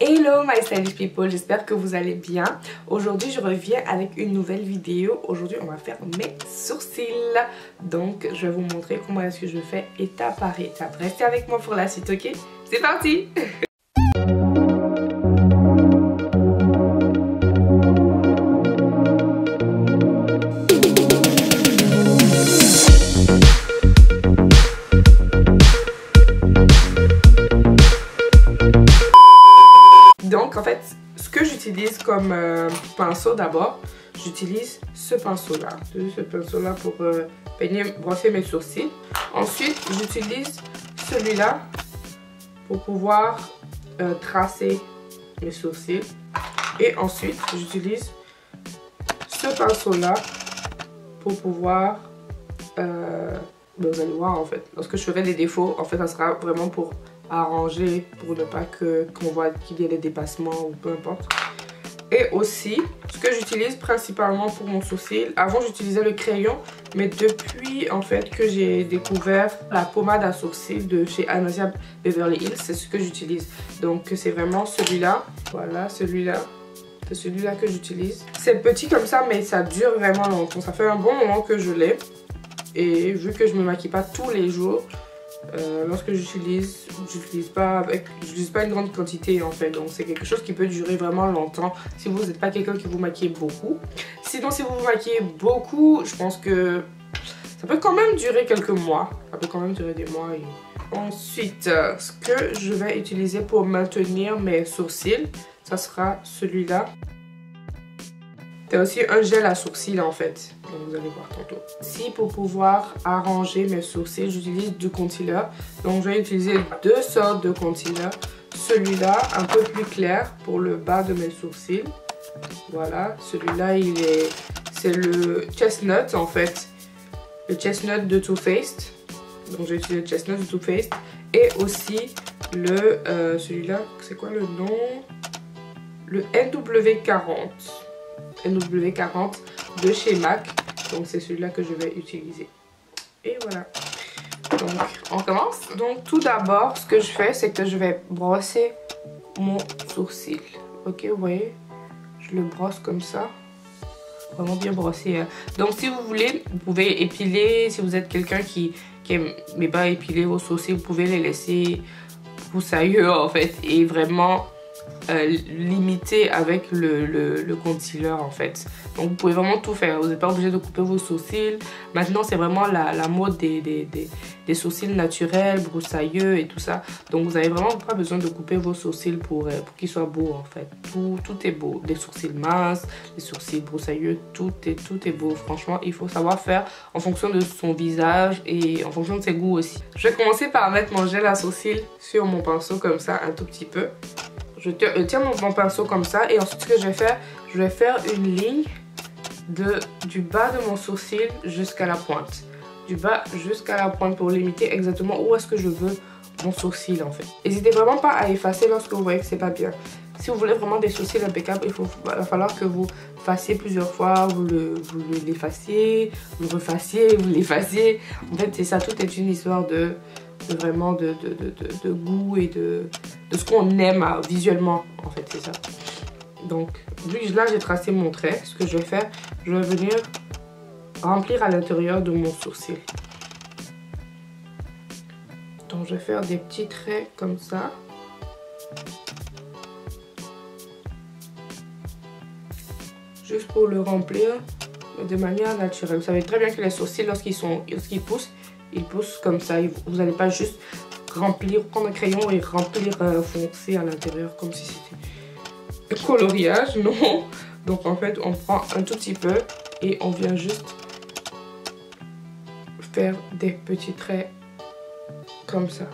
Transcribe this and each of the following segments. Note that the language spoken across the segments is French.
Hello my stylish people, j'espère que vous allez bien. Aujourd'hui je reviens avec une nouvelle vidéo. Aujourd'hui on va faire mes sourcils. Donc je vais vous montrer comment est-ce que je fais étape par étape. Restez avec moi pour la suite, ok? C'est parti! Donc en fait, ce que j'utilise comme pinceau d'abord, j'utilise ce pinceau là. Ce pinceau là pour brosser mes sourcils. Ensuite, j'utilise celui-là pour pouvoir tracer mes sourcils. Et ensuite, j'utilise ce pinceau là pour pouvoir... vous allez voir en fait, lorsque je ferai des défauts, en fait ça sera vraiment pour arranger, pour ne pas qu'on voit qu'il y ait des dépassements ou peu importe. Et aussi, ce que j'utilise principalement pour mon sourcil, avant j'utilisais le crayon, mais depuis en fait que j'ai découvert la pommade à sourcils de chez Anastasia Beverly Hills, c'est ce que j'utilise. Donc c'est vraiment celui-là, voilà celui-là. C'est celui-là que j'utilise. C'est petit comme ça mais ça dure vraiment longtemps, ça fait un bon moment que je l'ai. Et vu que je me maquille pas tous les jours, lorsque j'utilise pas une grande quantité en fait. Donc c'est quelque chose qui peut durer vraiment longtemps si vous n'êtes pas quelqu'un qui vous maquille beaucoup. Sinon si vous vous maquillez beaucoup, je pense que ça peut quand même durer quelques mois. Ça peut quand même durer des mois. Et... Ensuite, ce que je vais utiliser pour maintenir mes sourcils, ça sera celui-là. C'est aussi un gel à sourcils en fait, donc vous allez voir tantôt. Si pour pouvoir arranger mes sourcils, j'utilise du concealer. Donc je vais utiliser deux sortes de concealer. Celui-là un peu plus clair pour le bas de mes sourcils. Voilà, celui-là c'est le Chestnut en fait. Le Chestnut de Too Faced. Donc j'ai utilisé le Chestnut de Too Faced. Et aussi celui-là, c'est quoi le nom? Le NW40. NW40 de chez MAC. Donc c'est celui-là que je vais utiliser. Et voilà. Donc on commence. Donc tout d'abord ce que je fais c'est que je vais brosser mon sourcil. Ok, vous voyez, je le brosse comme ça. Vraiment bien brossé. Donc si vous voulez, vous pouvez épiler. Si vous êtes quelqu'un qui aime pas épiler vos sourcils, vous pouvez les laisser poussailleux en fait. Et vraiment... limité avec le concealer en fait. Donc vous pouvez vraiment tout faire, vous n'êtes pas obligé de couper vos sourcils. Maintenant c'est vraiment la mode des sourcils naturels, broussailleux et tout ça. Donc vous n'avez vraiment pas besoin de couper vos sourcils pour qu'ils soient beaux en fait. Tout est beau, des sourcils minces, des sourcils broussailleux, tout est beau. Franchement il faut savoir faire en fonction de son visage et en fonction de ses goûts aussi. Je vais commencer par mettre mon gel à sourcils sur mon pinceau comme ça un tout petit peu. Je tiens mon pinceau comme ça et ensuite ce que je vais faire une ligne du bas de mon sourcil jusqu'à la pointe. Du bas jusqu'à la pointe pour limiter exactement où est-ce que je veux mon sourcil en fait. N'hésitez vraiment pas à effacer lorsque vous voyez que c'est pas bien. Si vous voulez vraiment des sourcils impeccables, il va falloir que vous fassiez plusieurs fois, vous l'effaciez, vous le refassiez, vous l'effaciez. En fait c'est ça, tout est une histoire vraiment de goût et de ce qu'on aime visuellement en fait, c'est ça. Donc vu que là j'ai tracé mon trait, ce que je vais faire, je vais venir remplir à l'intérieur de mon sourcil. Donc je vais faire des petits traits comme ça. Juste pour le remplir de manière naturelle. Vous savez très bien que les sourcils lorsqu'ils poussent, ils poussent comme ça. Vous n'allez pas juste remplir, prendre un crayon et remplir foncer à l'intérieur comme si c'était un coloriage, non. Donc en fait on prend un tout petit peu et on vient juste faire des petits traits comme ça.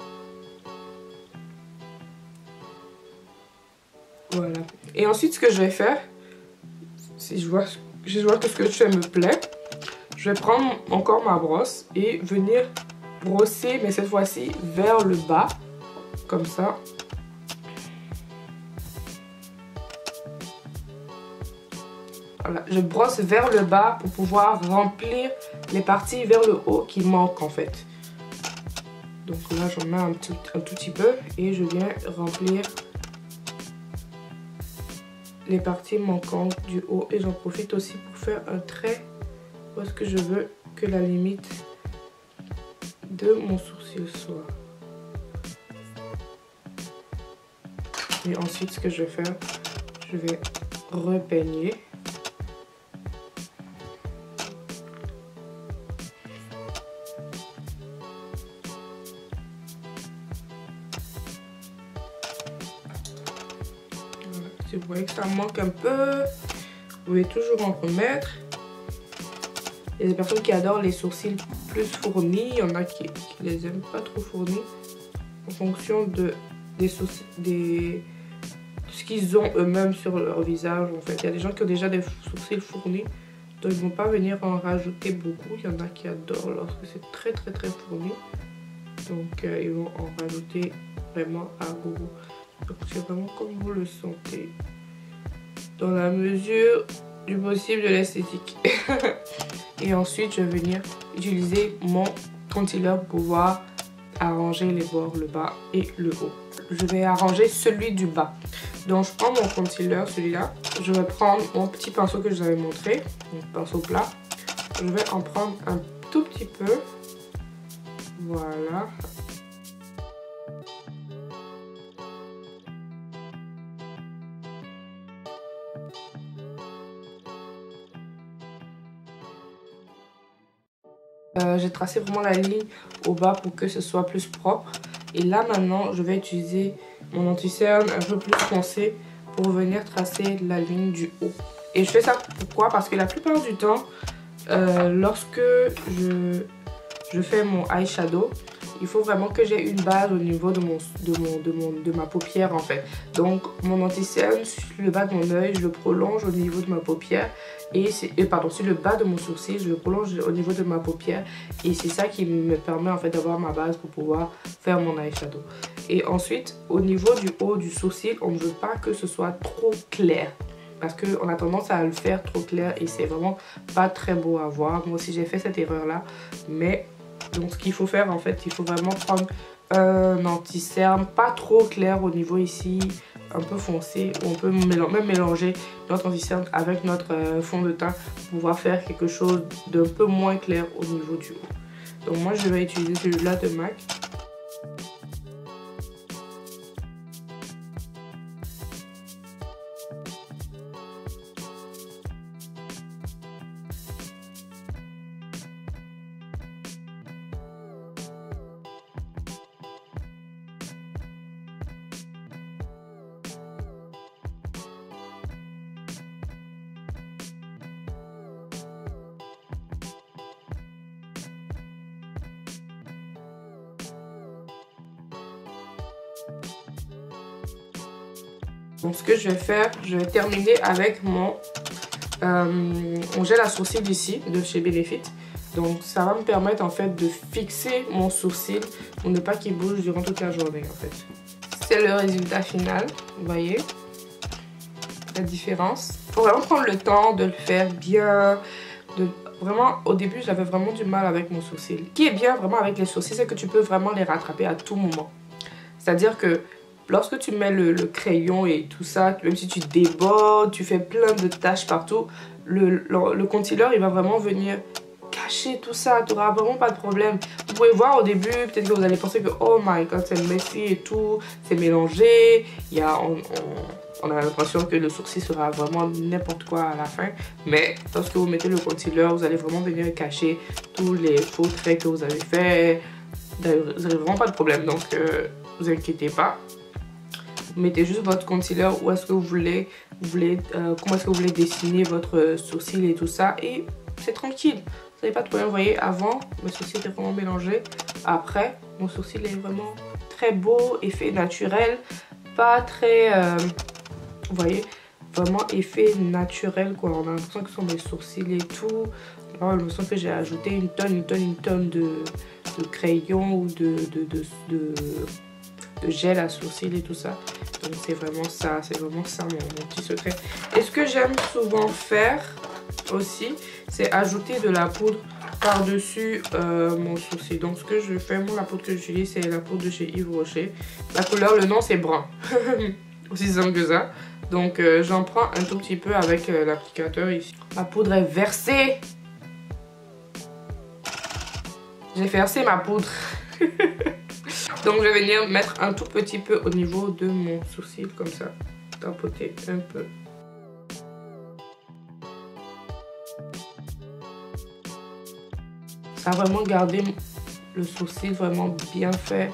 Voilà. Et ensuite ce que je vais faire, si je vois que ce que je fais me plaît, je vais prendre encore ma brosse et venir brosser, mais cette fois-ci vers le bas, comme ça. Voilà, je brosse vers le bas pour pouvoir remplir les parties vers le haut qui manquent en fait. Donc là j'en mets un tout petit peu et je viens remplir les parties manquantes du haut. Et j'en profite aussi pour faire un trait où est-ce que je veux que la limite de mon sourcil soit. Et ensuite, ce que je vais faire, je vais repeigner. Si vous voyez que ça manque un peu, vous pouvez toujours en remettre. Il y a des personnes qui adorent les sourcils plus fournis. Il y en a qui les aiment pas trop fournis. En fonction de ce qu'ils ont eux-mêmes sur leur visage. En fait, il y a des gens qui ont déjà des sourcils fournis. Donc ils ne vont pas venir en rajouter beaucoup. Il y en a qui adorent lorsque c'est très fourni. Donc ils vont en rajouter vraiment à goût. Donc c'est vraiment comme vous le sentez. Dans la mesure du possible de l'esthétique. Et ensuite je vais venir utiliser mon concealer pour pouvoir arranger les bords, le bas et le haut. Je vais arranger celui du bas. Donc je prends mon concealer, celui-là. Je vais prendre mon petit pinceau que je vous avais montré, mon pinceau plat. Je vais en prendre un tout petit peu. Voilà. J'ai tracé vraiment la ligne au bas pour que ce soit plus propre. Et là maintenant, je vais utiliser mon anti-cerne un peu plus foncé pour venir tracer la ligne du haut. Et je fais ça pourquoi? Parce que la plupart du temps, lorsque je fais mon eyeshadow, il faut vraiment que j'ai une base au niveau de ma paupière en fait. Donc mon anti-cerne sur le bas de mon œil, je le prolonge au niveau de ma paupière. Pardon, sur le bas de mon sourcil, je le prolonge au niveau de ma paupière. Et c'est ça qui me permet en fait d'avoir ma base pour pouvoir faire mon eyeshadow. Et ensuite, au niveau du haut du sourcil, on ne veut pas que ce soit trop clair. Parce qu'on a tendance à le faire trop clair et c'est vraiment pas très beau à voir. Moi aussi j'ai fait cette erreur là. Mais donc ce qu'il faut faire en fait, il faut vraiment prendre un anti-cerne pas trop clair au niveau ici, un peu foncé. On peut même mélanger notre anti-cerne avec notre fond de teint pour pouvoir faire quelque chose d'un peu moins clair au niveau du haut. Donc moi je vais utiliser celui-là de MAC. Donc ce que je vais faire, je vais terminer avec mon gel à sourcils d'ici, de chez Benefit. Donc ça va me permettre en fait de fixer mon sourcil pour ne pas qu'il bouge durant toute la journée en fait. C'est le résultat final, vous voyez la différence. Il faut vraiment prendre le temps de le faire bien. Vraiment, au début j'avais vraiment du mal avec mon sourcil. Ce qui est bien vraiment avec les sourcils, c'est que tu peux vraiment les rattraper à tout moment. C'est-à-dire que lorsque tu mets le crayon et tout ça, même si tu débordes, tu fais plein de taches partout, le concealer il va vraiment venir cacher tout ça, tu n'auras vraiment pas de problème. Vous pouvez voir au début, peut-être que vous allez penser que oh my god c'est messy et tout, c'est mélangé, on a l'impression que le sourcil sera vraiment n'importe quoi à la fin. Mais lorsque vous mettez le concealer, vous allez vraiment venir cacher tous les faux traits que vous avez fait. Vous n'avez vraiment pas de problème, donc vous inquiétez pas. Vous mettez juste votre concealer où est-ce que vous voulez comment est-ce que vous voulez dessiner votre sourcil et tout ça. Et c'est tranquille, vous n'avez pas de problème. Vous voyez, avant, mon sourcil était vraiment mélangé. Après, mon sourcil est vraiment très beau, effet naturel. Pas très... vous voyez, vraiment effet naturel quoi. On a l'impression que ce sont mes sourcils et tout. On a l'impression que j'ai ajouté une tonne de crayon ou de gel à sourcils et tout ça. Donc c'est vraiment ça mon petit secret. Et ce que j'aime souvent faire aussi, c'est ajouter de la poudre par-dessus mon sourcil. Donc ce que je fais, moi la poudre que j'utilise, c'est la poudre de chez Yves Rocher. La couleur, le nom c'est brun. Aussi simple que ça. Donc j'en prends un tout petit peu avec l'applicateur ici. Ma poudre est versée. J'ai versé ma poudre. Donc je vais venir mettre un tout petit peu au niveau de mon sourcil comme ça. Tapoter un peu. Ça a vraiment gardé le sourcil vraiment bien fait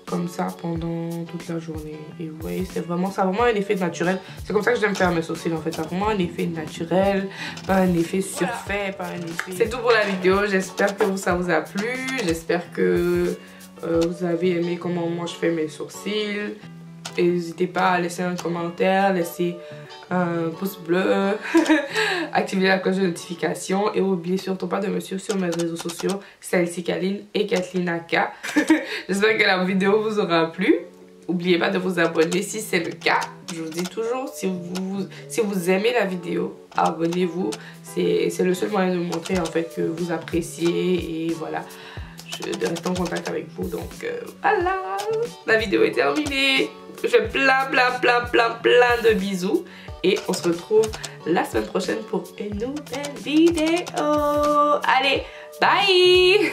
comme ça pendant toute la journée. Et vous voyez, ça a vraiment un effet naturel. C'est comme ça que j'aime faire mes sourcils en fait. Ça a vraiment un effet naturel, pas un effet surfait, pas un effet... C'est tout pour la vidéo. J'espère que ça vous a plu. J'espère que vous avez aimé comment moi je fais mes sourcils. N'hésitez pas à laisser un commentaire, laisser un pouce bleu, activer la cloche de notification et n'oubliez surtout pas de me suivre sur mes réseaux sociaux, Celle-ci Kaline et Kathleen Aka. J'espère que la vidéo vous aura plu. N'oubliez pas de vous abonner si c'est le cas. Je vous dis toujours, si vous aimez la vidéo, abonnez-vous. C'est le seul moyen de me montrer en fait que vous appréciez et voilà. De rester en contact avec vous. Donc voilà, la vidéo est terminée. Je fais plein de bisous et on se retrouve la semaine prochaine pour une nouvelle vidéo. Allez, bye.